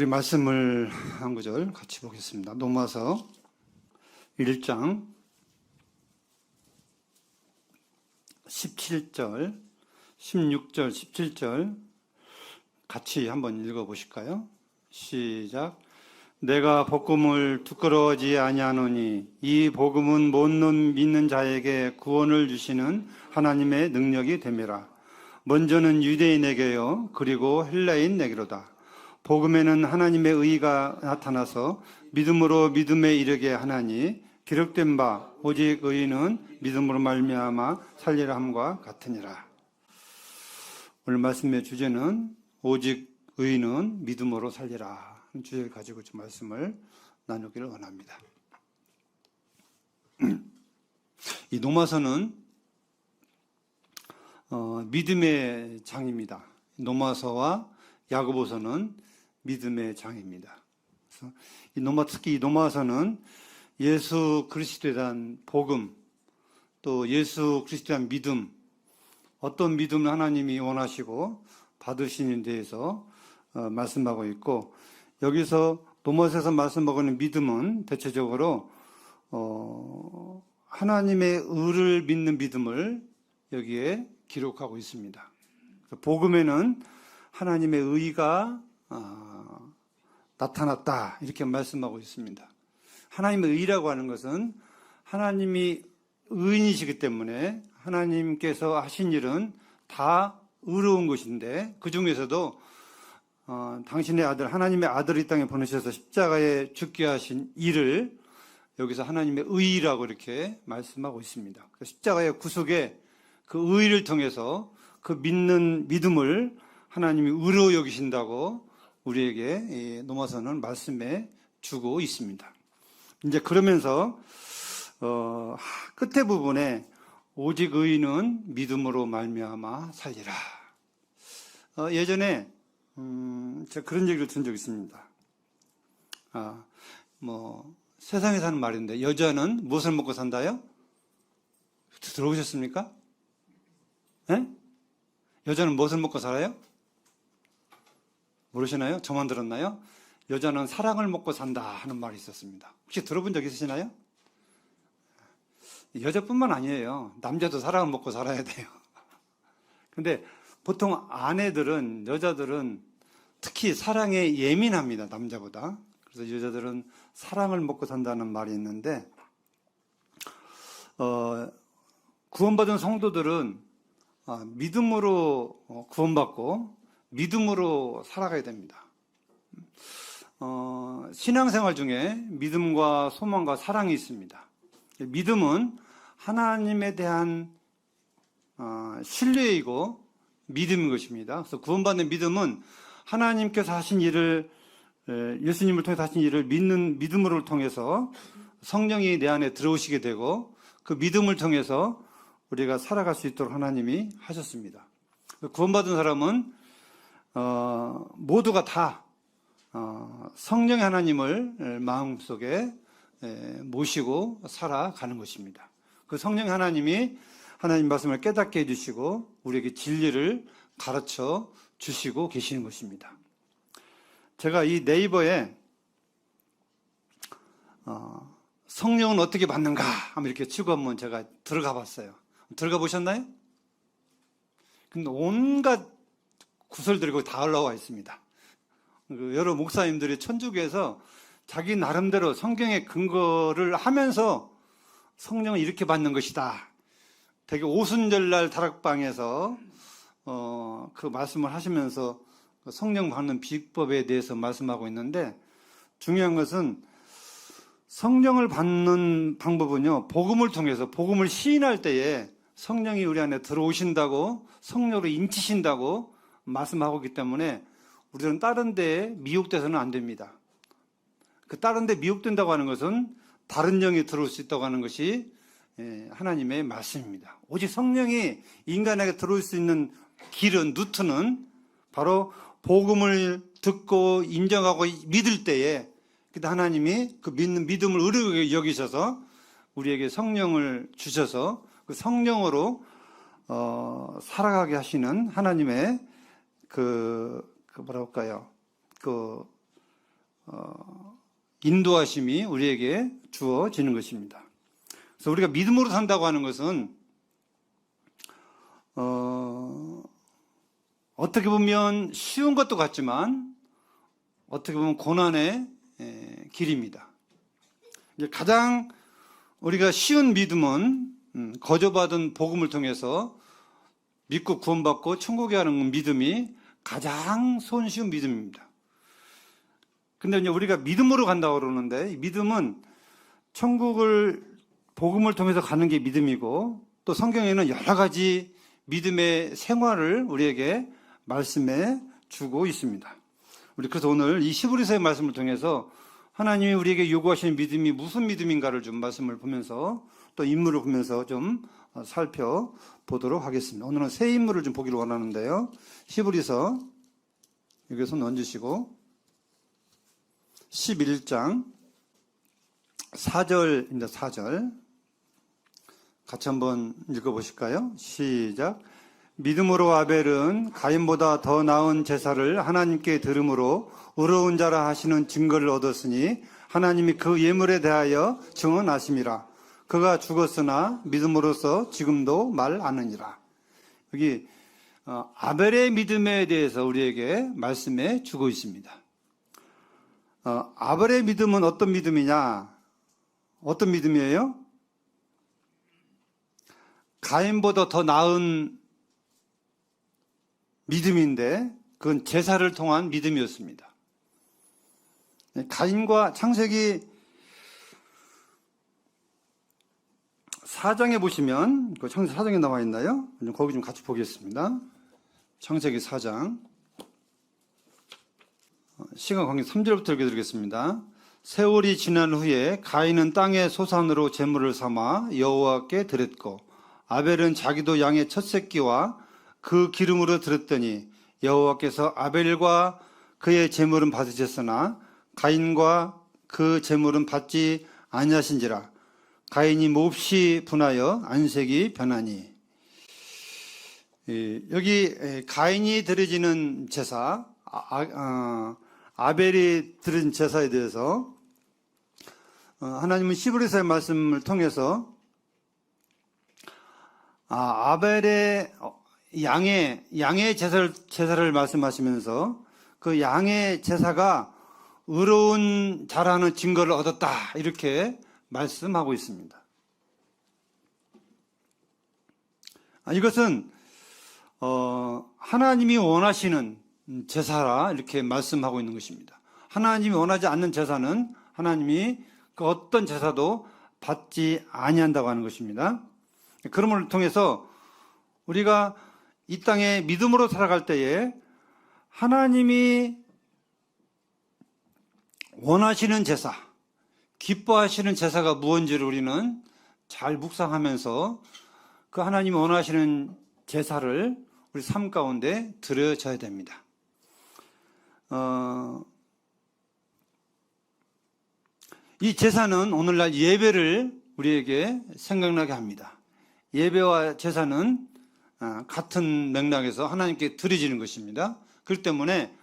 우리 말씀을 한 구절 같이 보겠습니다. 로마서 1장 17절, 16절, 17절 같이 한번 읽어보실까요? 시작. 내가 복음을 부끄러워하지 아니하노니 이 복음은 못 믿는 자에게 구원을 주시는 하나님의 능력이 됨이라. 먼저는 유대인에게요 그리고 헬라인에게로다. 복음에는 하나님의 의가 나타나서 믿음으로 믿음에 이르게 하나니 기록된 바 오직 의인은 믿음으로 말미암아 살리라 함과 같으니라. 오늘 말씀의 주제는 오직 의인은 믿음으로 살리라 주제를 가지고 좀 말씀을 나누기를 원합니다. 이 로마서는 믿음의 장입니다. 로마서와 야고보서는 믿음의 장입니다. 그래서 특히 이 로마서는 예수 그리스도에 대한 복음, 또 예수 그리스도에 대한 믿음, 어떤 믿음을 하나님이 원하시고 받으시는 데에서 말씀하고 있고, 여기서 로마서에서 말씀하고 있는 믿음은 대체적으로 하나님의 의를 믿는 믿음을 여기에 기록하고 있습니다. 복음에는 하나님의 의가 나타났다 이렇게 말씀하고 있습니다. 하나님의 의라고 하는 것은 하나님이 의인이시기 때문에 하나님께서 하신 일은 다 의로운 것인데, 그 중에서도 당신의 아들, 하나님의 아들을 이 땅에 보내셔서 십자가에 죽게 하신 일을 여기서 하나님의 의라고 이렇게 말씀하고 있습니다. 십자가의 구속의 그 의를 통해서 그 믿는 믿음을 하나님이 의로 여기신다고 우리에게 로마서는 말씀해 주고 있습니다. 이제 그러면서 끝에 부분에 오직 의인은 믿음으로 말미암아 살리라. 예전에 제가 그런 얘기를 들은 적이 있습니다. 세상에 사는 말인데, 여자는 무엇을 먹고 산다요? 들어보셨습니까? 네? 여자는 무엇을 먹고 살아요? 모르시나요? 저만 들었나요? 여자는 사랑을 먹고 산다 하는 말이 있었습니다. 혹시 들어본 적 있으시나요? 여자뿐만 아니에요. 남자도 사랑을 먹고 살아야 돼요. 근데 보통 아내들은, 여자들은 특히 사랑에 예민합니다. 남자보다. 그래서 여자들은 사랑을 먹고 산다는 말이 있는데, 구원받은 성도들은 믿음으로 구원받고 믿음으로 살아가야 됩니다. 신앙생활 중에 믿음과 소망과 사랑이 있습니다. 믿음은 하나님에 대한 신뢰이고 믿음인 것입니다. 그래서 구원받는 믿음은 하나님께서 하신 일을, 예수님을 통해서 하신 일을 믿는 믿음으로 통해서 성령이 내 안에 들어오시게 되고, 그 믿음을 통해서 우리가 살아갈 수 있도록 하나님이 하셨습니다. 구원받은 사람은 모두가 다 성령의 하나님을 마음속에 모시고 살아가는 것입니다. 그 성령의 하나님이 하나님 말씀을 깨닫게 해주시고 우리에게 진리를 가르쳐 주시고 계시는 것입니다. 제가 이 네이버에 성령은 어떻게 받는가 한번 이렇게 치고 한번 제가 들어가 봤어요. 들어가 보셨나요? 근데 온갖 구설들이 거기 다 올라와 있습니다. 여러 목사님들이 천주교에서 자기 나름대로 성경의 근거를 하면서 성령을 이렇게 받는 것이다. 되게 오순절날 다락방에서 그 말씀을 하시면서 성령 받는 비법에 대해서 말씀하고 있는데, 중요한 것은 성령을 받는 방법은요, 복음을 통해서, 복음을 시인할 때에 성령이 우리 안에 들어오신다고, 성령으로 인치신다고 말씀하고 있기 때문에 우리는 다른 데에 미혹돼서는 안 됩니다. 그 다른 데 미혹된다고 하는 것은 다른 영이 들어올 수 있다고 하는 것이 하나님의 말씀입니다. 오직 성령이 인간에게 들어올 수 있는 길은, 루트는 바로 복음을 듣고 인정하고 믿을 때에, 그때 하나님이 그 믿는 믿음을 의롭게 여기셔서 우리에게 성령을 주셔서 그 성령으로 살아가게 하시는 하나님의 뭐랄까요, 인도하심이 우리에게 주어지는 것입니다. 그래서 우리가 믿음으로 산다고 하는 것은 어떻게 보면 쉬운 것도 같지만 어떻게 보면 고난의 길입니다. 가장 우리가 쉬운 믿음은 거저받은 복음을 통해서 믿고 구원받고 천국에 가는 믿음이 가장 손쉬운 믿음입니다. 근데 이제 우리가 믿음으로 간다고 그러는데, 이 믿음은 천국을 복음을 통해서 가는 게 믿음이고, 또 성경에는 여러 가지 믿음의 생활을 우리에게 말씀해 주고 있습니다. 우리 그래서 오늘 이 히브리서의 말씀을 통해서 하나님이 우리에게 요구하시는 믿음이 무슨 믿음인가를 좀 말씀을 보면서 또 인물을 보면서 좀 살펴보도록 하겠습니다. 오늘은 새 인물을 좀 보기를 원하는데요. 히브리서 여기 손 얹으시고 11장 4절입니다. 4절 같이 한번 읽어보실까요? 시작. 믿음으로 아벨은 가인보다 더 나은 제사를 하나님께 드림으로 의로운 자라 하시는 증거를 얻었으니 하나님이 그 예물에 대하여 증언하심이라. 그가 죽었으나 믿음으로써 지금도 말하느니라. 여기 아벨의 믿음에 대해서 우리에게 말씀해 주고 있습니다. 아벨의 믿음은 어떤 믿음이냐? 어떤 믿음이에요? 가인보다 더 나은 믿음인데 그건 제사를 통한 믿음이었습니다. 가인과 창세기 4장에 보시면, 그 창세기 4장에 나와 있나요? 거기 좀 같이 보겠습니다. 창세기 4장. 시간 관계 3절부터 읽어드리겠습니다. 세월이 지난 후에 가인은 땅의 소산으로 제물을 삼아 여호와께 드렸고 아벨은 자기도 양의 첫 새끼와 그 기름으로 드렸더니 여호와께서 아벨과 그의 제물은 받으셨으나 가인과 그 제물은 받지 아니하신지라. 가인이 몹시 분하여 안색이 변하니. 여기 가인이 드려지는 제사, 아벨이 드린 제사에 대해서 하나님은 히브리서의 말씀을 통해서 아벨의 양의 제사를 말씀하시면서 그 양의 제사가 의로운 자라는 증거를 얻었다, 이렇게 말씀하고 있습니다. 이것은 하나님이 원하시는 제사라 이렇게 말씀하고 있는 것입니다. 하나님이 원하지 않는 제사는 하나님이 그 어떤 제사도 받지 아니한다고 하는 것입니다. 그럼을 통해서 우리가 이 땅에 믿음으로 살아갈 때에 하나님이 원하시는 제사, 기뻐하시는 제사가 무엇인지를 우리는 잘 묵상하면서 그 하나님이 원하시는 제사를 우리 삶 가운데 드려져야 됩니다. 이 제사는 오늘날 예배를 우리에게 생각나게 합니다. 예배와 제사는 같은 맥락에서 하나님께 드려지는 것입니다. 그렇기 때문에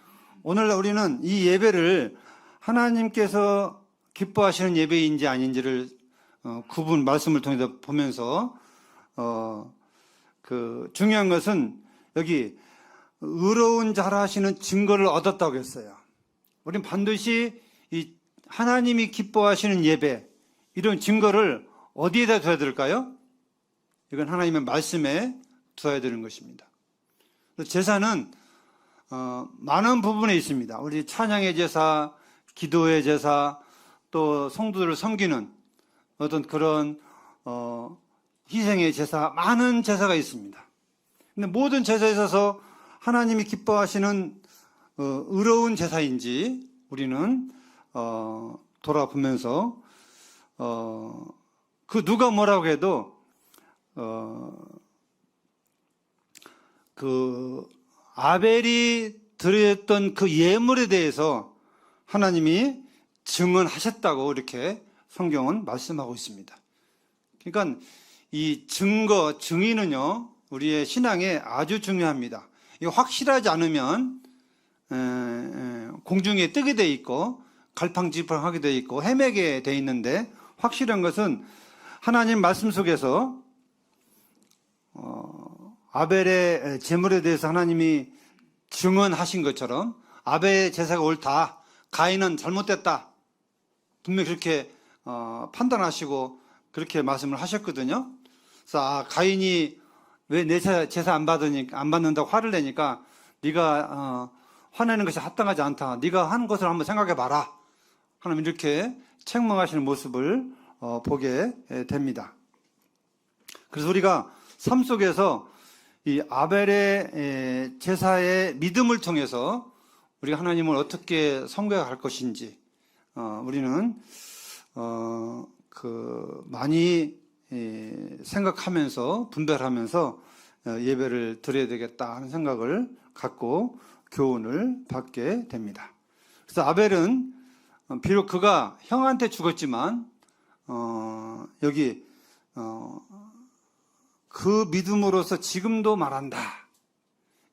오늘날 우리는 이 예배를 하나님께서 기뻐하시는 예배인지 아닌지를 구분 말씀을 통해서 보면서 그 중요한 것은 여기 의로운 자라 하시는 증거를 얻었다고 했어요. 우리는 반드시 이 하나님이 기뻐하시는 예배, 이런 증거를 어디에다 둬야 될까요? 이건 하나님의 말씀에 두어야 되는 것입니다. 제사는 많은 부분에 있습니다. 우리 찬양의 제사, 기도의 제사, 또 성도들을 섬기는 어떤 그런 희생의 제사, 많은 제사가 있습니다. 근데 모든 제사에 있어서 하나님이 기뻐하시는 의로운 제사인지 우리는 돌아보면서 그 누가 뭐라고 해도 그 아벨이 드렸던 그 예물에 대해서 하나님이 증언하셨다고 이렇게 성경은 말씀하고 있습니다. 그러니까 이 증거, 증인은요, 우리의 신앙에 아주 중요합니다. 이거 확실하지 않으면 공중에 뜨게 돼 있고, 갈팡질팡하게 되어 있고 헤매게 되어 있는데, 확실한 것은 하나님 말씀 속에서 아벨의 제물에 대해서 하나님이 증언하신 것처럼 아벨의 제사가 옳다, 가인은 잘못됐다, 분명히 그렇게 판단하시고 그렇게 말씀을 하셨거든요. 그래서 가인이 왜 내 제사 안 받는다고 화를 내니까, 네가 화내는 것이 합당하지 않다, 네가 한 것을 한번 생각해 봐라, 하나님 이렇게 책망하시는 모습을 보게 됩니다. 그래서 우리가 삶 속에서 이 아벨의 제사의 믿음을 통해서 우리가 하나님을 어떻게 섬겨야 할 것인지 우리는 많이 생각하면서 분별하면서 예배를 드려야 되겠다 하는 생각을 갖고 교훈을 받게 됩니다. 그래서 아벨은 비록 그가 형한테 죽었지만 여기 그 믿음으로서 지금도 말한다.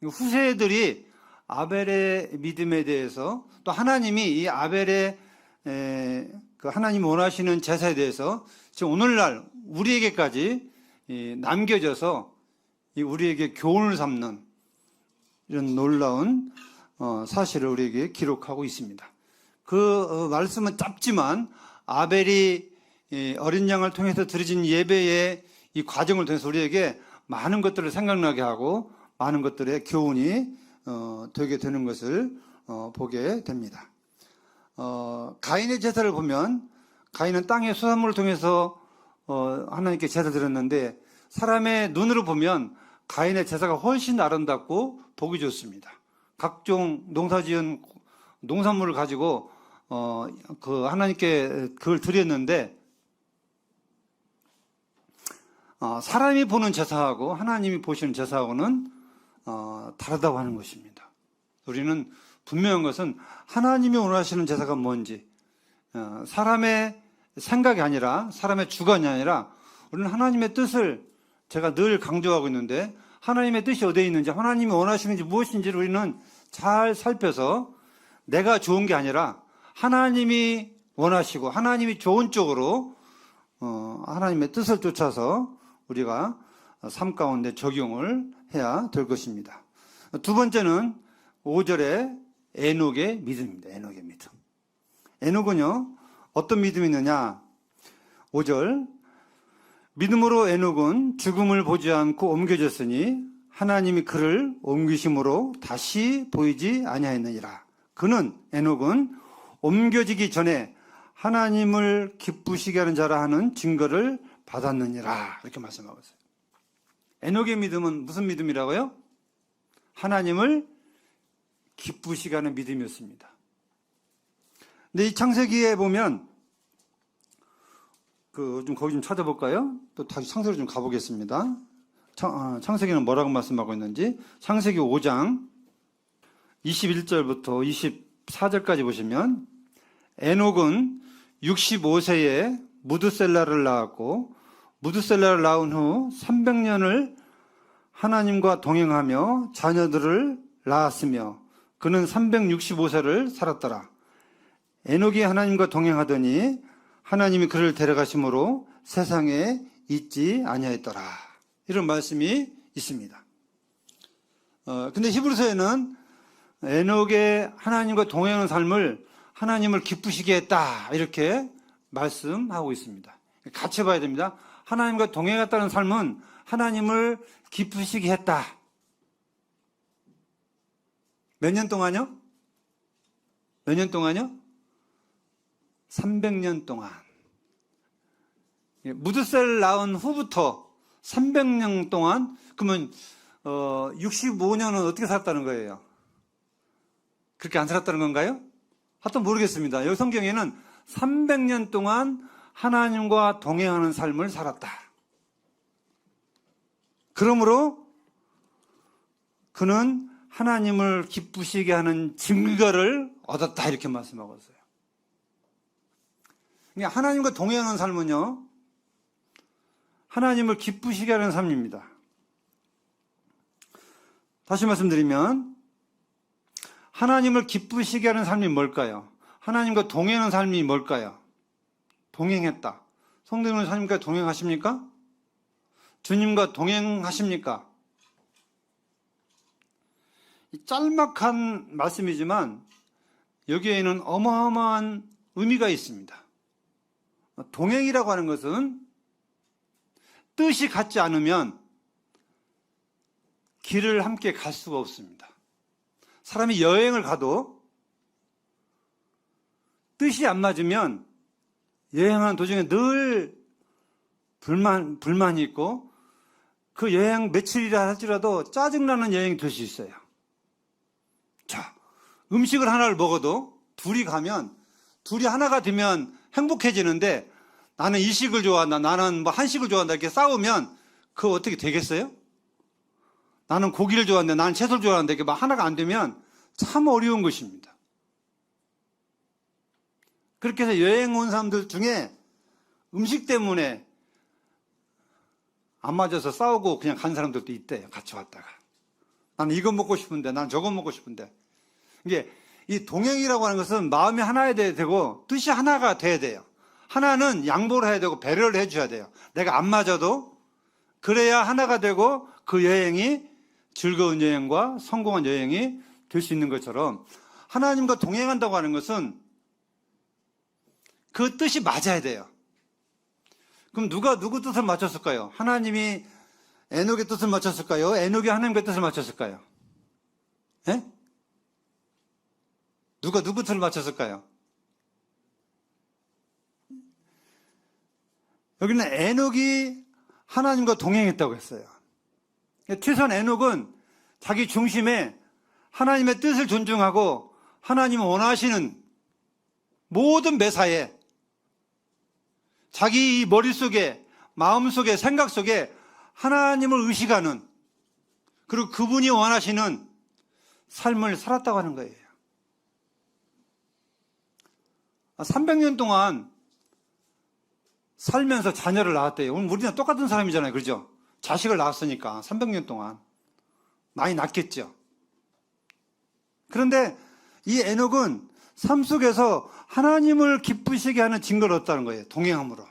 후세들이 아벨의 믿음에 대해서, 또 하나님이 이 아벨의 하나님 원하시는 제사에 대해서 지금 오늘날 우리에게까지 남겨져서 우리에게 교훈을 삼는 이런 놀라운 사실을 우리에게 기록하고 있습니다. 그 말씀은 짧지만 아벨이 어린 양을 통해서 드려진 예배의 이 과정을 통해서 우리에게 많은 것들을 생각나게 하고 많은 것들의 교훈이 되게 되는 것을 보게 됩니다. 가인의 제사를 보면, 가인은 땅의 수산물을 통해서 하나님께 제사를 드렸는데, 사람의 눈으로 보면 가인의 제사가 훨씬 아름답고 보기 좋습니다. 각종 농사지은 농산물을 가지고 하나님께 그걸 드렸는데, 사람이 보는 제사하고 하나님이 보시는 제사하고는 다르다고 하는 것입니다. 우리는 분명한 것은 하나님이 원하시는 제사가 뭔지, 사람의 생각이 아니라, 사람의 주관이 아니라, 우리는 하나님의 뜻을, 제가 늘 강조하고 있는데, 하나님의 뜻이 어디에 있는지, 하나님이 원하시는지 무엇인지를 우리는 잘 살펴서 내가 좋은 게 아니라 하나님이 원하시고 하나님이 좋은 쪽으로 하나님의 뜻을 쫓아서 우리가 삶 가운데 적용을 해야 될 것입니다. 두 번째는 5절에 에녹의 믿음입니다. 에녹의 믿음. 에녹은요, 어떤 믿음이 있느냐? 5절, 믿음으로 에녹은 죽음을 보지 않고 옮겨졌으니 하나님이 그를 옮기심으로 다시 보이지 아니하였느니라. 그는, 에녹은 옮겨지기 전에 하나님을 기쁘시게 하는 자라 하는 증거를 받았느니라. 이렇게 말씀하고 있어요. 에녹의 믿음은 무슨 믿음이라고요? 하나님을 기쁘시게 하는 믿음이었습니다. 근데 이 창세기에 보면, 거기 좀 찾아볼까요? 또 다시 창세기로 좀 가보겠습니다. 창세기는 뭐라고 말씀하고 있는지, 창세기 5장 21절부터 24절까지 보시면, 에녹은 65세에 무드셀라를 낳았고, 무드셀라를 낳은 후 300년을 하나님과 동행하며 자녀들을 낳았으며, 그는 365세를 살았더라. 에녹이 하나님과 동행하더니 하나님이 그를 데려가심으로 세상에 있지 아니하였더라. 이런 말씀이 있습니다. 근데 히브리서에는 에녹의 하나님과 동행하는 삶을 하나님을 기쁘시게 했다, 이렇게 말씀하고 있습니다. 같이 봐야 됩니다. 하나님과 동행했다는 삶은 하나님을 기쁘시게 했다. 몇 년 동안요? 몇 년 동안요? 300년 동안. 무드셀 낳은 후부터 300년 동안, 그러면 65년은 어떻게 살았다는 거예요? 그렇게 안 살았다는 건가요? 하여튼 모르겠습니다. 여기 성경에는 300년 동안 하나님과 동행하는 삶을 살았다. 그러므로 그는 하나님을 기쁘시게 하는 증거를 얻었다, 이렇게 말씀하고 있어요. 그러니까 하나님과 동행하는 삶은요, 하나님을 기쁘시게 하는 삶입니다. 다시 말씀드리면, 하나님을 기쁘시게 하는 삶이 뭘까요? 하나님과 동행하는 삶이 뭘까요? 동행했다. 성도님은 하나님과 동행하십니까? 주님과 동행하십니까? 짤막한 말씀이지만 여기에는 어마어마한 의미가 있습니다. 동행이라고 하는 것은 뜻이 같지 않으면 길을 함께 갈 수가 없습니다. 사람이 여행을 가도 뜻이 안 맞으면 여행하는 도중에 늘 불만이 있고 그 여행 며칠이라 할지라도 짜증나는 여행이 될 수 있어요. 자, 음식을 하나를 먹어도 둘이 가면 둘이 하나가 되면 행복해지는데 나는 이식을 좋아한다, 나는 뭐 한식을 좋아한다 이렇게 싸우면 그거 어떻게 되겠어요? 나는 고기를 좋아하는데 나는 채소를 좋아하는데 이렇게 막 하나가 안 되면 참 어려운 것입니다. 그렇게 해서 여행 온 사람들 중에 음식 때문에 안 맞아서 싸우고 그냥 간 사람들도 있대요. 같이 왔다가. 나는 이거 먹고 싶은데, 나는 저거 먹고 싶은데. 이게 이 동행이라고 하는 것은 마음이 하나야 되고 뜻이 하나가 돼야 돼요. 하나는 양보를 해야 되고 배려를 해줘야 돼요. 내가 안 맞아도 그래야 하나가 되고 그 여행이 즐거운 여행과 성공한 여행이 될 수 있는 것처럼 하나님과 동행한다고 하는 것은 그 뜻이 맞아야 돼요. 그럼 누가 누구 뜻을 맞췄을까요? 하나님이 에녹의 뜻을 맞췄을까요? 에녹이 하나님의 뜻을 맞췄을까요? 예? 누가 누구 뜻을 맞췄을까요? 여기는 에녹이 하나님과 동행했다고 했어요. 최소한 에녹은 자기 중심에 하나님의 뜻을 존중하고 하나님이 원하시는 모든 매사에 자기 머릿속에, 마음속에, 생각 속에 하나님을 의식하는 그리고 그분이 원하시는 삶을 살았다고 하는 거예요. 300년 동안 살면서 자녀를 낳았대요. 오늘 우리랑 똑같은 사람이잖아요. 그렇죠? 자식을 낳았으니까 300년 동안 많이 낳겠죠. 그런데 이 에녹은 삶 속에서 하나님을 기쁘시게 하는 증거를 얻었다는 거예요. 동행함으로.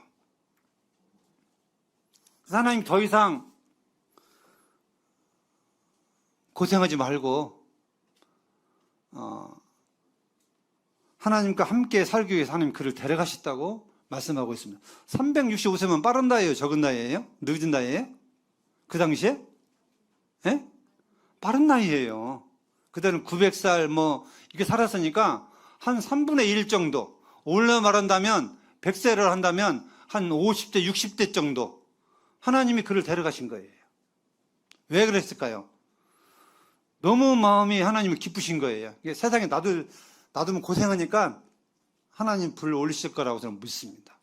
그래서 하나님 더 이상 고생하지 말고 하나님과 함께 살기 위해서 하나님 그를 데려가셨다고 말씀하고 있습니다. 365세면 빠른 나이예요? 적은 나이예요? 늦은 나이예요? 그 당시에? 예? 빠른 나이예요. 그때는 900살 이렇게 살았으니까 한 3분의 1 정도, 올려 말한다면 100세를 한다면 한 50대, 60대 정도 하나님이 그를 데려가신 거예요. 왜 그랬을까요? 너무 마음이 하나님이 기쁘신 거예요. 세상에 놔두면 고생하니까 하나님 불 올리실 거라고 저는 믿습니다.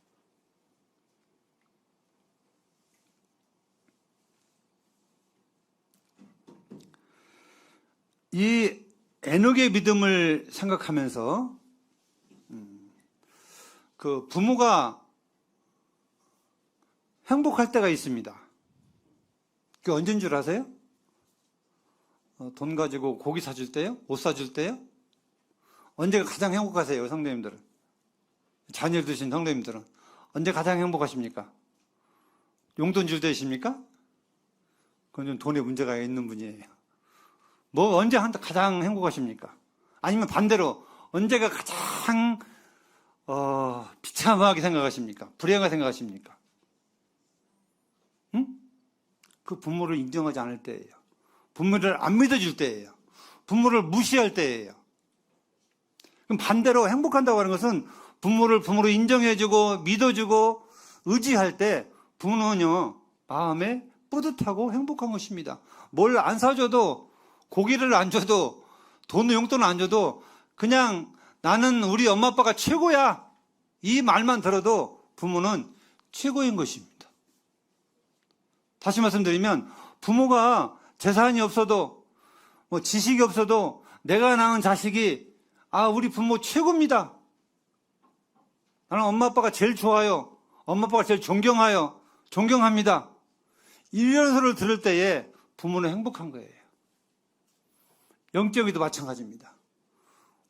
이 에녹의 믿음을 생각하면서 그 부모가 행복할 때가 있습니다. 그게 언제인 줄 아세요? 돈 가지고 고기 사줄 때요? 옷 사줄 때요? 언제가 가장 행복하세요, 성도님들은? 자녀를 두신 성도님들은 언제 가장 행복하십니까? 용돈 줄 때이십니까? 그건 좀 돈에 문제가 있는 분이에요. 언제 가장 행복하십니까? 아니면 반대로 언제가 가장 비참하게 생각하십니까? 불행하게 생각하십니까? 응? 그 부모를 인정하지 않을 때예요. 부모를 안 믿어줄 때예요. 부모를 무시할 때예요. 그럼 반대로 행복한다고 하는 것은 부모를 부모로 인정해주고 믿어주고 의지할 때 부모는요 마음에 뿌듯하고 행복한 것입니다. 뭘 안 사줘도 고기를 안 줘도 돈 용돈을 안 줘도 그냥 나는 우리 엄마 아빠가 최고야 이 말만 들어도 부모는 최고인 것입니다. 다시 말씀드리면 부모가 재산이 없어도 지식이 없어도 내가 낳은 자식이 우리 부모 최고입니다. 나는 엄마 아빠가 제일 좋아요. 엄마 아빠가 제일 존경합니다. 이런 소리를 들을 때에 부모는 행복한 거예요. 영적이도 마찬가지입니다.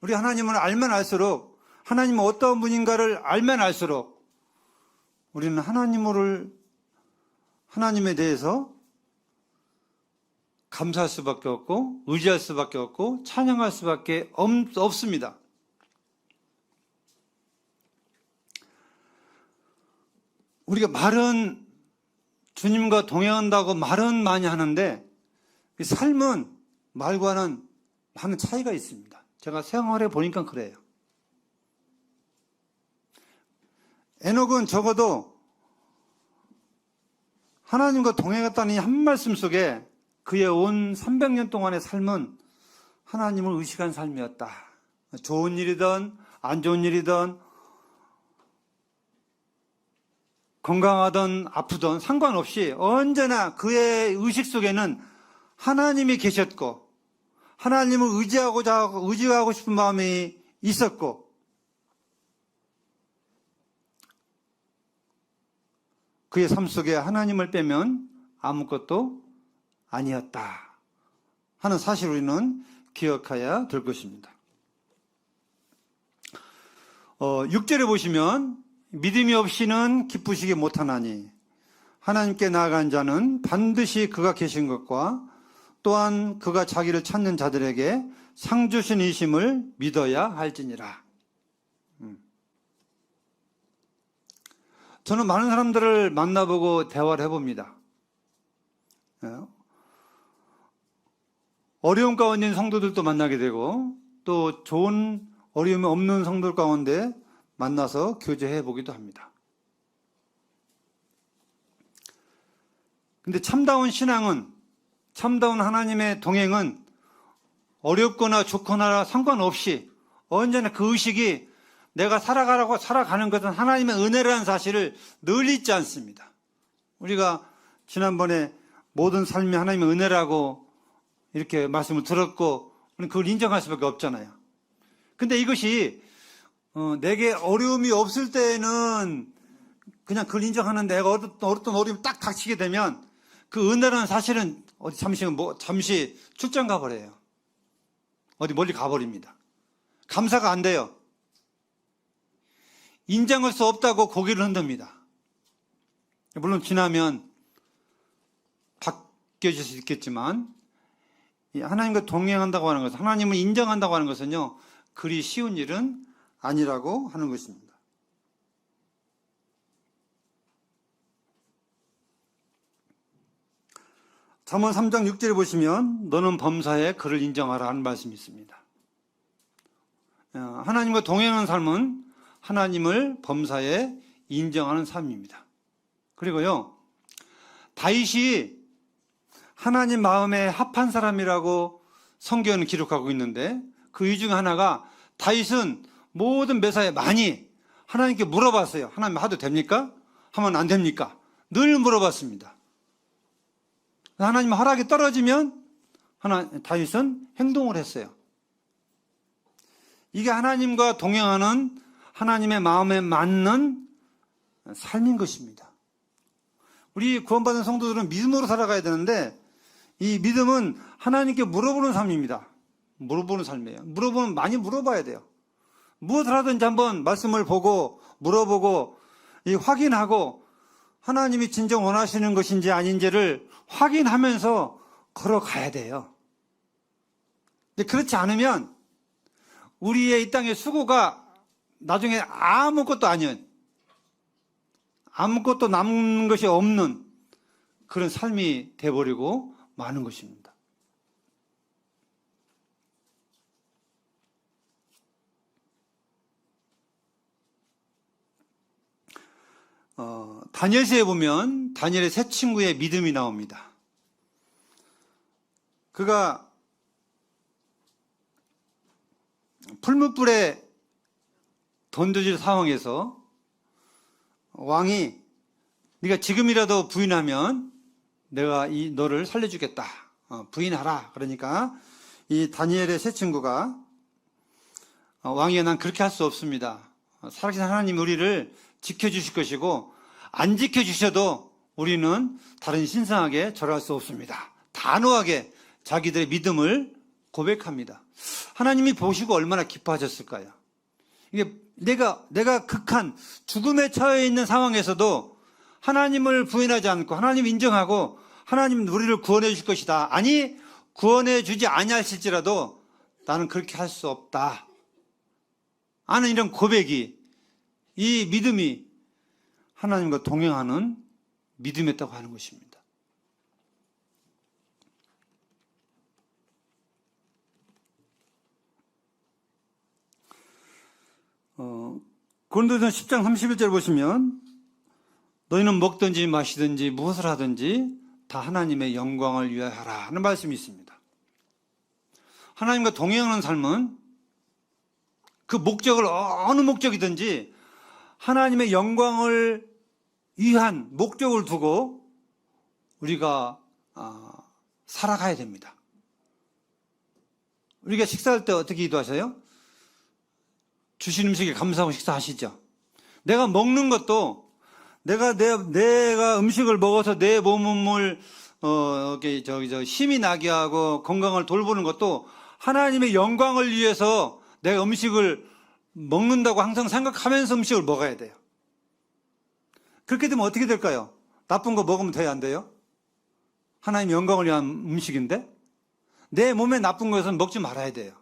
우리 하나님을 알면 알수록 하나님은 어떤 분인가를 알면 알수록 우리는 하나님에 대해서 감사할 수밖에 없고 의지할 수밖에 없고 찬양할 수밖에 없습니다. 우리가 말은 주님과 동행한다고 말은 많이 하는데 삶은 말과는 많은 차이가 있습니다. 제가 생활해 보니까 그래요. 에녹은 적어도 하나님과 동행했다는 이 한 말씀 속에 그의 온 300년 동안의 삶은 하나님을 의식한 삶이었다. 좋은 일이든 안 좋은 일이든 건강하든 아프든 상관없이 언제나 그의 의식 속에는 하나님이 계셨고 하나님을 의지하고 싶은 마음이 있었고 그의 삶 속에 하나님을 빼면 아무것도 아니었다 하는 사실을 우리는 기억해야 될 것입니다. 6절에 보시면 믿음이 없이는 기쁘시기 못하나니 하나님께 나아간 자는 반드시 그가 계신 것과 또한 그가 자기를 찾는 자들에게 상 주신 이심을 믿어야 할지니라. 저는 많은 사람들을 만나보고 대화를 해봅니다. 어려움 가운데 있는 성도들도 만나게 되고 또 좋은 어려움이 없는 성도들 가운데 만나서 교제해 보기도 합니다. 근데 참다운 신앙은, 참다운 하나님의 동행은 어렵거나 좋거나 상관없이 언제나 그 의식이 내가 살아가는 것은 하나님의 은혜라는 사실을 늘 잊지 않습니다. 우리가 지난번에 모든 삶이 하나님의 은혜라고 이렇게 말씀을 들었고 우리는 그걸 인정할 수밖에 없잖아요. 근데 이것이 내게 어려움이 없을 때는 그냥 그걸 인정하는데 내가 어떤 어려움이 딱 닥치게 되면 그 은혜라는 사실은 잠시 출장 가버려요. 어디 멀리 가버립니다. 감사가 안 돼요. 인정할 수 없다고 고개를 흔듭니다. 물론 지나면 바뀌어질 수 있겠지만 하나님과 동행한다고 하는 것은, 하나님을 인정한다고 하는 것은요, 그리 쉬운 일은 아니라고 하는 것입니다. 잠언 3장 6절에 보시면 너는 범사에 그를 인정하라 하는 말씀이 있습니다. 하나님과 동행하는 삶은 하나님을 범사에 인정하는 삶입니다. 그리고요, 다윗이 하나님 마음에 합한 사람이라고 성경은 기록하고 있는데 그 이유 중 하나가 다윗은 모든 매사에 많이 하나님께 물어봤어요. 하나님 하도 됩니까? 하면 안 됩니까? 늘 물어봤습니다. 하나님 허락이 떨어지면 다윗은 행동을 했어요. 이게 하나님과 동행하는 하나님의 마음에 맞는 삶인 것입니다. 우리 구원받은 성도들은 믿음으로 살아가야 되는데 이 믿음은 하나님께 물어보는 삶입니다. 물어보는 삶이에요. 많이 물어봐야 돼요. 무엇을 하든지 한번 말씀을 보고 물어보고 확인하고 하나님이 진정 원하시는 것인지 아닌지를 확인하면서 걸어가야 돼요. 근데 그렇지 않으면 우리의 이 땅의 수고가 나중에 아무것도 남는 것이 없는 그런 삶이 돼버리고 마는 것입니다. 다니엘서에 보면 다니엘의 세 친구의 믿음이 나옵니다. 그가 풀무불에 던져질 상황에서 왕이 네가 지금이라도 부인하면 내가 너를 살려주겠다. 부인하라. 그러니까 이 다니엘의 세 친구가 왕이여 난 그렇게 할 수 없습니다. 살아계신 하나님이 우리를 지켜주실 것이고 안 지켜주셔도 우리는 다른 신상에게 절할 수 없습니다. 단호하게 자기들의 믿음을 고백합니다. 하나님이 보시고 얼마나 기뻐하셨을까요? 이게 내가 극한 죽음에 처해 있는 상황에서도 하나님을 부인하지 않고 하나님 인정하고 하나님 우리를 구원해 주실 것이다. 아니 구원해 주지 아니하실지라도 나는 그렇게 할 수 없다 하는 이런 고백이, 이 믿음이 하나님과 동행하는 믿음이었다고 하는 것입니다. 고린도전서 10장 31절 보시면 너희는 먹든지 마시든지 무엇을 하든지 다 하나님의 영광을 위하여 하라 하는 말씀이 있습니다. 하나님과 동행하는 삶은 그 목적을 어느 목적이든지 하나님의 영광을 위한 목적을 두고 우리가 살아가야 됩니다. 우리가 식사할 때 어떻게 기도하세요? 주신 음식에 감사하고 식사하시죠. 내가 먹는 것도 내가 음식을 먹어서 내 몸을 힘이 나게 하고 건강을 돌보는 것도 하나님의 영광을 위해서 내가 음식을 먹는다고 항상 생각하면서 음식을 먹어야 돼요. 그렇게 되면 어떻게 될까요? 나쁜 거 먹으면 돼요, 안 돼요? 하나님의 영광을 위한 음식인데 내 몸에 나쁜 것은 먹지 말아야 돼요.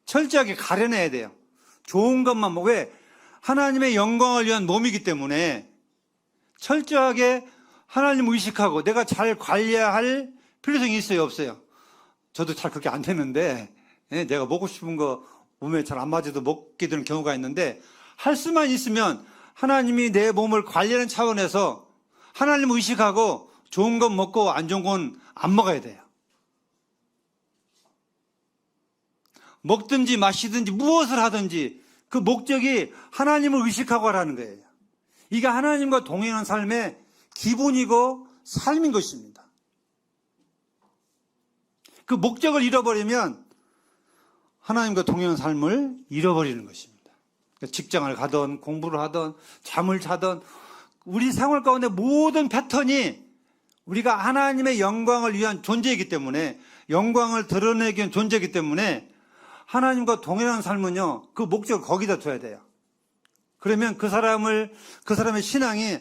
철저하게 가려내야 돼요. 좋은 것만 먹어. 왜? 하나님의 영광을 위한 몸이기 때문에 철저하게 하나님을 의식하고 내가 잘 관리해야 할 필요성이 있어요, 없어요? 저도 잘 그렇게 안 되는데 내가 먹고 싶은 거 몸에 잘 안 맞아도 먹게 되는 경우가 있는데 할 수만 있으면 하나님이 내 몸을 관리하는 차원에서 하나님을 의식하고 좋은 건 먹고 안 좋은 건 안 먹어야 돼요. 먹든지 마시든지 무엇을 하든지 그 목적이 하나님을 의식하고 하라는 거예요. 이게 하나님과 동행하는 삶의 기본이고 삶인 것입니다. 그 목적을 잃어버리면 하나님과 동행하는 삶을 잃어버리는 것입니다. 직장을 가든 공부를 하든 잠을 자든 우리 생활 가운데 모든 패턴이 우리가 하나님의 영광을 위한 존재이기 때문에, 영광을 드러내기 위한 존재이기 때문에 하나님과 동행하는 삶은요, 그 목적을 거기다 둬야 돼요. 그러면 그 사람의 신앙이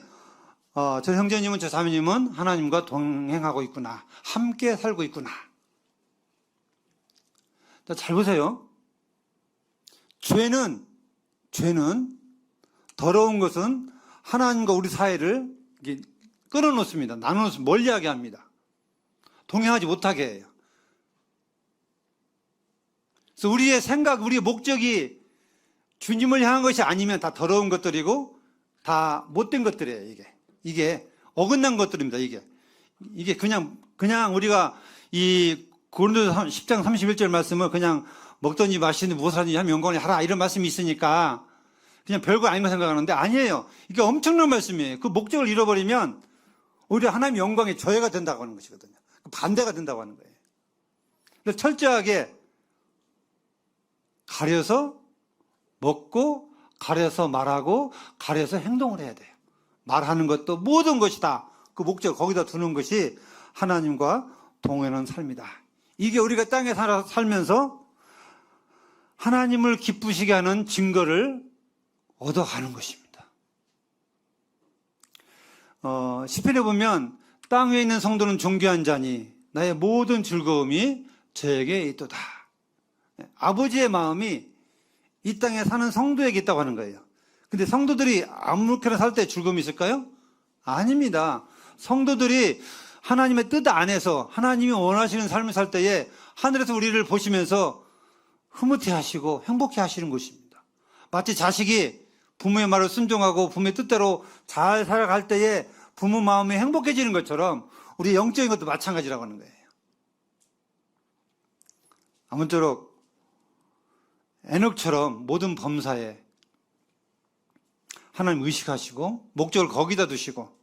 저 형제님은 저 자매님은 하나님과 동행하고 있구나, 함께 살고 있구나. 잘 보세요. 죄는 더러운 것은 하나님과 우리 사이를 끊어놓습니다. 나눠놓습니다. 멀리하게 합니다. 동행하지 못하게 해요. 그래서 우리의 생각, 우리의 목적이 주님을 향한 것이 아니면 다 더러운 것들이고 다 못된 것들이에요. 이게 어긋난 것들입니다. 이게 그냥 우리가 이 고린도서 10장 31절 말씀을 그냥 먹든지 마시든지 무엇을 하든지 하면 영광을 하라 이런 말씀이 있으니까 그냥 별거 아닌 거 생각하는데 아니에요. 이게 엄청난 말씀이에요. 그 목적을 잃어버리면 오히려 하나님의 영광에 저해가 된다고 하는 것이거든요. 반대가 된다고 하는 거예요. 그래서 철저하게 가려서 먹고 가려서 말하고 가려서 행동을 해야 돼요. 말하는 것도 모든 것이 다 그 목적을 거기다 두는 것이 하나님과 동행하는 삶이다. 이게 우리가 땅에 살면서 하나님을 기쁘시게 하는 증거를 얻어가는 것입니다. 시편에 보면 땅 위에 있는 성도는 존귀한 자니 나의 모든 즐거움이 저에게 있도다. 아버지의 마음이 이 땅에 사는 성도에게 있다고 하는 거예요. 근데 성도들이 아무렇게나 살 때 즐거움이 있을까요? 아닙니다. 성도들이 하나님의 뜻 안에서 하나님이 원하시는 삶을 살 때에 하늘에서 우리를 보시면서 흐뭇해 하시고 행복해 하시는 것입니다. 마치 자식이 부모의 말을 순종하고 부모의 뜻대로 잘 살아갈 때에 부모 마음이 행복해지는 것처럼 우리 영적인 것도 마찬가지라고 하는 거예요. 아무쪼록 에녹처럼 모든 범사에 하나님 의식하시고 목적을 거기다 두시고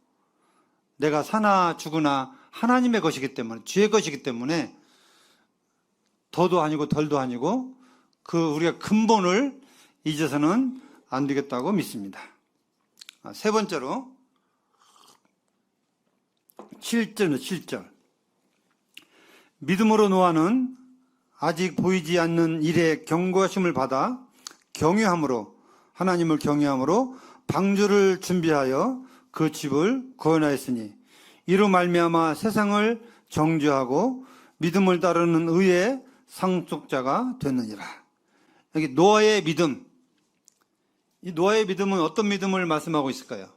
내가 사나 죽으나 하나님의 것이기 때문에, 주의 것이기 때문에 더도 아니고 덜도 아니고 그 우리가 근본을 잊어서는 안 되겠다고 믿습니다. 세 번째로 7절. 믿음으로 노아는 아직 보이지 않는 일에 경고하심을 받아 경외함으로, 하나님을 경외함으로 방주를 준비하여 그 집을 구원하였으니 이로 말미암아 세상을 정죄하고 믿음을 따르는 의의 상속자가 됐느니라. 여기 노아의 믿음, 이 노아의 믿음은 어떤 믿음을 말씀하고 있을까요?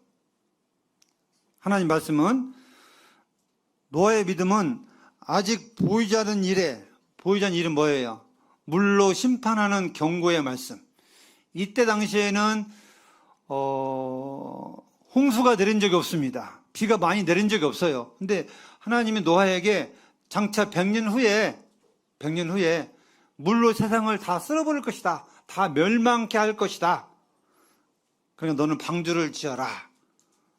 하나님 말씀은 노아의 믿음은 아직 보이지 않은 일에, 보이지 않은 일은 뭐예요? 물로 심판하는 경고의 말씀. 이때 당시에는 홍수가 내린 적이 없습니다. 비가 많이 내린 적이 없어요. 근데 하나님이 노아에게 장차 100년 후에 물로 세상을 다 쓸어버릴 것이다. 다 멸망케 할 것이다. 그러니까 너는 방주를 지어라.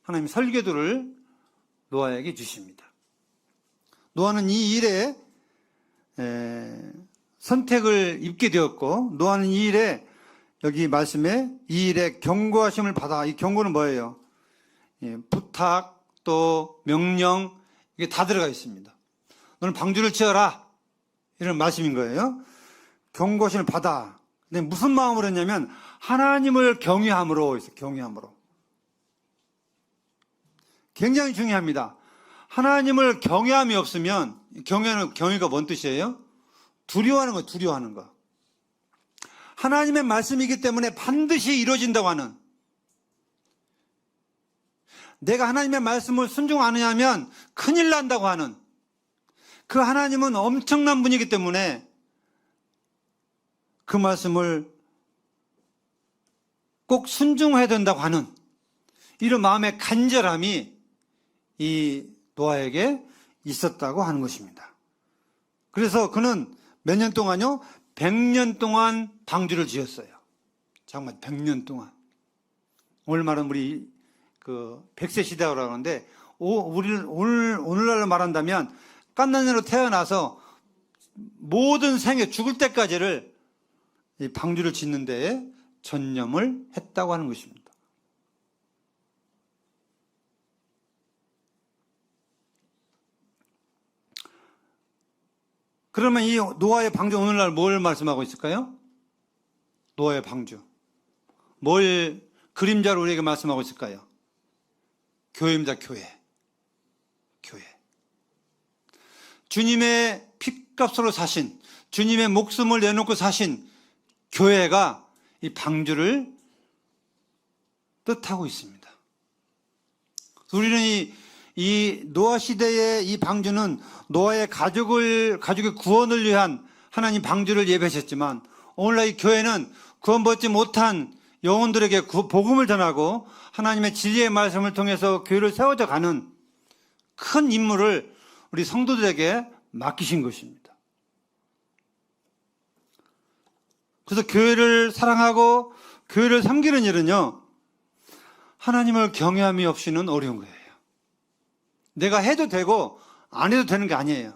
하나님 설계도를 노아에게 주십니다. 노아는 이 일에 선택을 입게 되었고, 노아는 이 일에, 여기 말씀에 이 일에 경고하심을 받아. 이 경고는 뭐예요? 부탁, 또 명령, 이게 다 들어가 있습니다. 너는 방주를 지어라, 이런 말씀인 거예요. 경고하심을 받아. 근데 무슨 마음으로 했냐면 하나님을 경외함으로 했어요. 경외함으로. 굉장히 중요합니다. 하나님을 경외함이 없으면, 경외가 뭔 뜻이에요? 두려워하는 거, 두려워하는 거. 하나님의 말씀이기 때문에 반드시 이루어진다고 하는, 내가 하나님의 말씀을 순종 안 하면 큰일 난다고 하는, 그 하나님은 엄청난 분이기 때문에 그 말씀을 꼭 순종해야 된다고 하는 이런 마음의 간절함이 이 노아에게 있었다고 하는 것입니다. 그래서 그는 몇 년 동안요? 100년 동안 방주를 지었어요. 정말 100년 동안. 오늘 말은 우리 그 100세 시대라고 하는데, 우리는 오늘날로 말한다면 갓난이로 태어나서 모든 생애 죽을 때까지를 이 방주를 짓는 데에 전념을 했다고 하는 것입니다. 그러면 이 노아의 방주, 오늘날 뭘 말씀하고 있을까요? 노아의 방주. 뭘 그림자로 우리에게 말씀하고 있을까요? 교회입니다, 교회. 교회. 주님의 핏값으로 사신, 주님의 목숨을 내놓고 사신 교회가 이 방주를 뜻하고 있습니다. 우리는 이 노아 시대의 이 방주는 노아의 가족의 구원을 위한 하나님 방주를 예배하셨지만, 오늘날 이 교회는 구원받지 못한 영혼들에게 복음을 전하고 하나님의 진리의 말씀을 통해서 교회를 세워져 가는 큰 임무를 우리 성도들에게 맡기신 것입니다. 그래서 교회를 사랑하고 교회를 섬기는 일은요, 하나님을 경외함이 없이는 어려운 거예요. 내가 해도 되고 안 해도 되는 게 아니에요.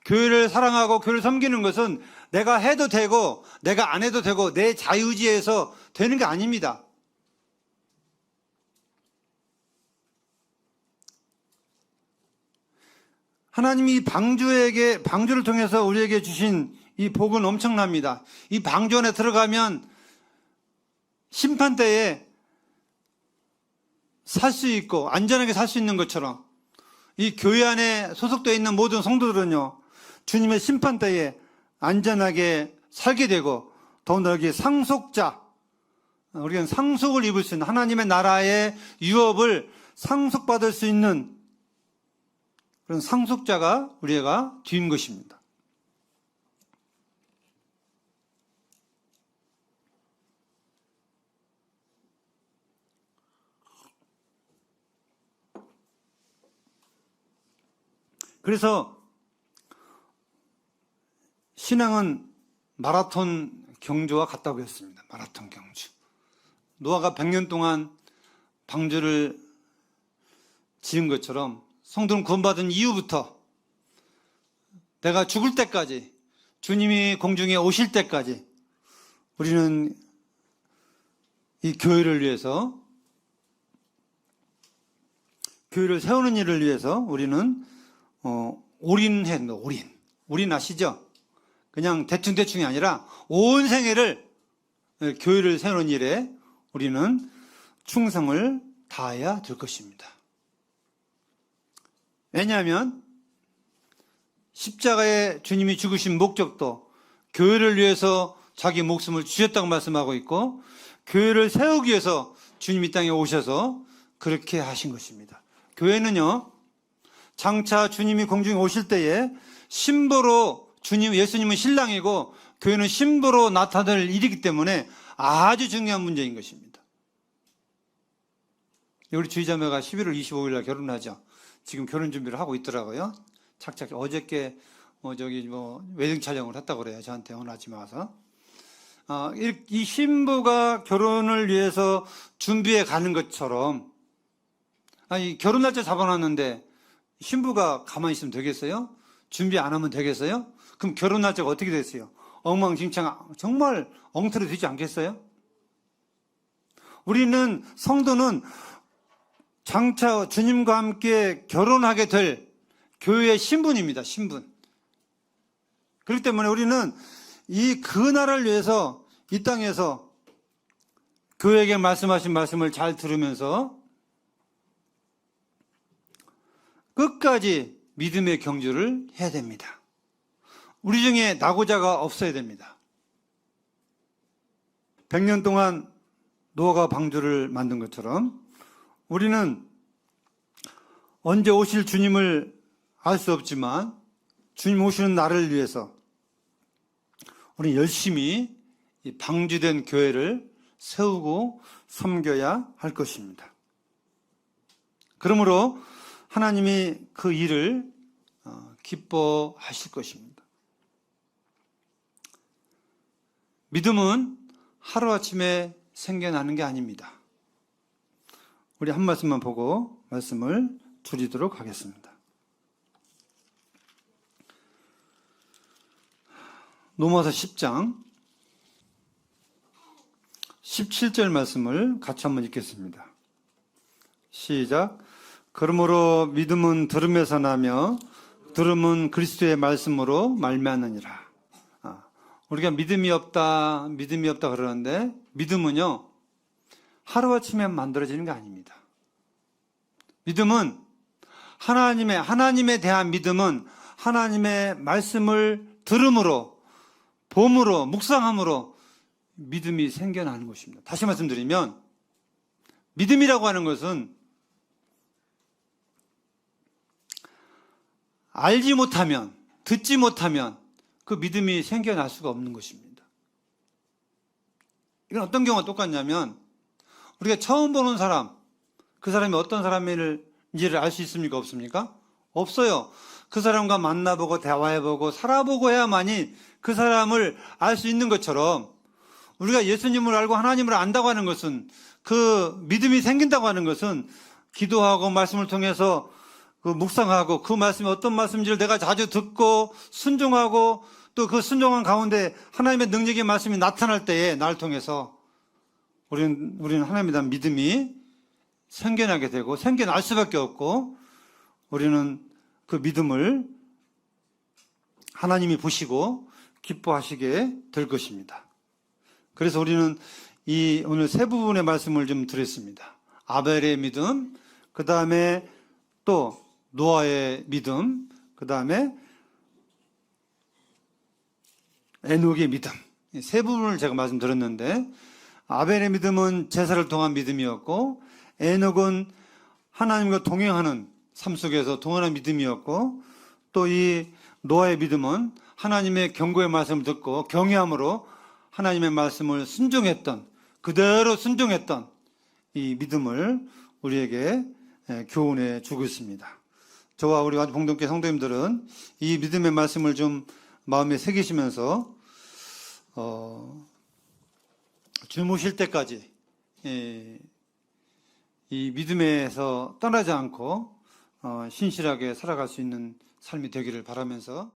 교회를 사랑하고 교회를 섬기는 것은 내가 해도 되고 내가 안 해도 되고 내 자유의지에서 되는 게 아닙니다. 하나님이 방주를 통해서 우리에게 주신 이 복은 엄청납니다. 이 방주 안에 들어가면 심판 때에 살 수 있고 안전하게 살 수 있는 것처럼, 이 교회 안에 소속되어 있는 모든 성도들은요, 주님의 심판 때에 안전하게 살게 되고, 더군다나 여기 상속자, 우리는 상속을 입을 수 있는, 하나님의 나라의 유업을 상속받을 수 있는 그런 상속자가 우리가 된 것입니다. 그래서 신앙은 마라톤 경주와 같다고 했습니다. 마라톤 경주. 노아가 100년 동안 방주를 지은 것처럼 성도는 구원받은 이후부터 내가 죽을 때까지, 주님이 공중에 오실 때까지 우리는 이 교회를 위해서, 교회를 세우는 일을 위해서 우리는 올인해야 된다. 올인 아시죠? 그냥 대충이 아니라 온 생애를 교회를 세우는 일에 우리는 충성을 다해야 될 것입니다. 왜냐하면 십자가에 주님이 죽으신 목적도 교회를 위해서 자기 목숨을 주셨다고 말씀하고 있고, 교회를 세우기 위해서 주님이 이 땅에 오셔서 그렇게 하신 것입니다. 교회는요, 장차 주님이 공중에 오실 때에 신부로, 예수님은 신랑이고 교회는 신부로 나타날 일이기 때문에 아주 중요한 문제인 것입니다. 우리 주의자매가 11월 25일 날 결혼하죠. 지금 결혼 준비를 하고 있더라고요. 착착 어저께 웨딩 촬영을 했다고 그래요. 저한테 오늘 아침에 와서. 이 신부가 결혼을 위해서 준비해 가는 것처럼, 결혼 날짜 잡아놨는데 신부가 가만히 있으면 되겠어요? 준비 안 하면 되겠어요? 그럼 결혼 날짜가 어떻게 됐어요? 엉망진창, 정말 엉터리 되지 않겠어요? 우리는, 성도는 장차 주님과 함께 결혼하게 될 교회의 신분입니다. 신분. 그렇기 때문에 우리는 그 나라를 위해서 이 땅에서 교회에게 말씀하신 말씀을 잘 들으면서 끝까지 믿음의 경주를 해야 됩니다. 우리 중에 낙오자가 없어야 됩니다. 100년 동안 노아가 방주를 만든 것처럼 우리는 언제 오실 주님을 알 수 없지만 주님 오시는 날을 위해서 우리 열심히 이 방주된 교회를 세우고 섬겨야 할 것입니다. 그러므로 하나님이 그 일을 기뻐하실 것입니다. 믿음은 하루아침에 생겨나는 게 아닙니다. 우리 한 말씀만 보고 말씀을 줄이도록 하겠습니다. 로마서 10장 17절 말씀을 같이 한번 읽겠습니다. 시작. 그러므로 믿음은 들음에서 나며 들음은 그리스도의 말씀으로 말미암느니라. 우리가 믿음이 없다 그러는데, 믿음은요 하루아침에 만들어지는 게 아닙니다. 믿음은 하나님에 대한 믿음은 하나님의 말씀을 들음으로, 봄으로, 묵상함으로 믿음이 생겨나는 것입니다. 다시 말씀드리면, 믿음이라고 하는 것은 알지 못하면, 듣지 못하면 그 믿음이 생겨날 수가 없는 것입니다. 이건 어떤 경우가 똑같냐면, 우리가 처음 보는 사람, 그 사람이 어떤 사람인지를 알 수 있습니까? 없습니까? 없어요. 그 사람과 만나보고 대화해보고 살아보고 해야만이 그 사람을 알 수 있는 것처럼, 우리가 예수님을 알고 하나님을 안다고 하는 것은, 그 믿음이 생긴다고 하는 것은 기도하고 말씀을 통해서 그 묵상하고 그 말씀이 어떤 말씀인지를 내가 자주 듣고 순종하고, 또 그 순종한 가운데 하나님의 능력의 말씀이 나타날 때에 나를 통해서 우리는 하나님에 대한 믿음이 생겨나게 되고 생겨날 수밖에 없고, 우리는 그 믿음을 하나님이 보시고 기뻐하시게 될 것입니다. 그래서 우리는 오늘 세 부분의 말씀을 좀 드렸습니다. 아벨의 믿음, 그 다음에 또 노아의 믿음, 그 다음에 에녹의 믿음, 세 부분을 제가 말씀드렸는데, 아벨의 믿음은 제사를 통한 믿음이었고, 에녹은 하나님과 동행하는 삶 속에서 동행하는 믿음이었고, 또 이 노아의 믿음은 하나님의 경고의 말씀을 듣고 경외함으로 하나님의 말씀을 순종했던, 그대로 순종했던 이 믿음을 우리에게 교훈해 주고 있습니다. 저와 우리 봉동교회 성도님들은 이 믿음의 말씀을 좀 마음에 새기시면서 주님 오실 때까지 이 믿음에서 떠나지 않고 신실하게 살아갈 수 있는 삶이 되기를 바라면서